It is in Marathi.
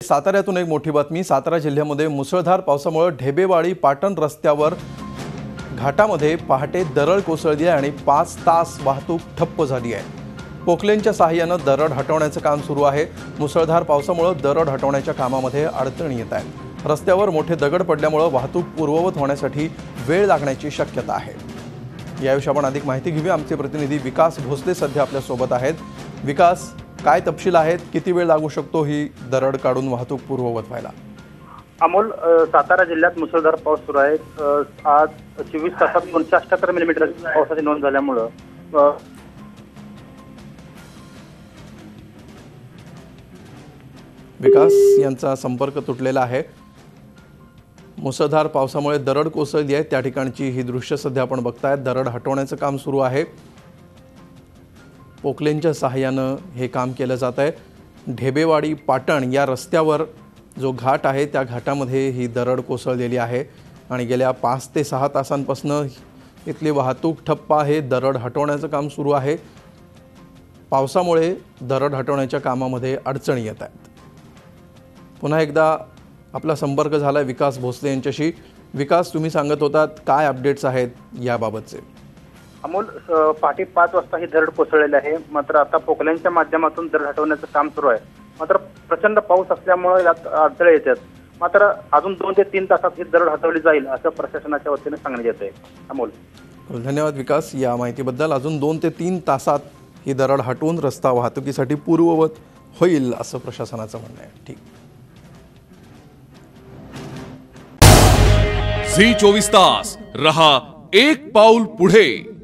साताऱ्यातून एक मोठी बातमी। सातारा जिल्ह्यामध्ये मुसळधार पावसामुळे ढेबेवाडी पाटण रस्त्यावर घाटामध्ये पहाटे दरड कोसळली आणि 5 तास वाहतूक ठप्प झाली आहे। पोकलेनच्या सहाय्याने दरड हटवण्याचे काम सुरू आहे। मुसळधार पावसामुळे दरड हटवण्याच्या कामामध्ये अडचणी येत आहेत। रस्त्यावर मोठे दगड पडल्यामुळे वाहतूक पूर्ववत होण्यासाठी वेळ लागण्याची शक्यता आहे। याविषयी आपण अधिक माहिती घेऊया। आमचे प्रतिनिधी विकास भोसले सध्या आपल्या सोबत आहेत। विकास, काय तपशील आहेत? किती वेळ लागू शकतो ही दरड काढून वाहतूक पूर्ववत व्हायला? अमोल, सातारा जिल्ह्यात मुसळधार पाऊस सुरू आहे। आज 24 तासात 278 मिलीमीटर पावसाची नोंद झाल्यामुळे विकास यांचा संपर्क तुटलेला आहे। मुसळधार पावसामुळे दरड कोसळली आहे, त्या ठिकाणची ही दृश्य सध्या आपण बघतायत। दरड हटवण्याचं काम सुरू आहे। पोकलेनच्या सहाय्याने हे काम केलं जात आहे। ढेबेवाडी पाटण या रस्त्यावर जो घाट आहे त्या घाटामध्ये ही दरड कोसळलेली आहे आणि गेल्या 5 ते 6 तासांपासून इथली वाहतूक ठप्प आहे। दरड हटवण्याचं काम सुरू आहे। पावसामुळे दरड हटवण्याच्या कामामध्ये अडचणी येत आहेत। पुन्हा एकदा आपला संपर्क झाला विकास भोसले यांच्याशी। विकास, तुम्ही सांगत होतात, काय अपडेट्स आहेत याबाबतचे? अमोल, पहाटे 5 वाजता ही दरड कोसळलेली आहे। मात्र आता पोकलेनच्या माध्यमातून दरड हटवण्याचं काम सुरू आहे। मात्र प्रचंड पाऊस असल्यामुळे यात अडथळे येतात। मात्र अजून 2 ते 3 तासात ही दरड हटवली जाईल असं प्रशासनाच्या वतीने सांगण्यात येत आहे। अमोल, धन्यवाद विकास या माहितीबद्दल। अजून 2 ते 3 तासात ही दरड हटवून रस्ता वाहतुकीसाठी पूर्ववत होईल असं प्रशासनाचं म्हणणं आहे। ठीक। झी 24 तास रहा एक पाऊल पुढे।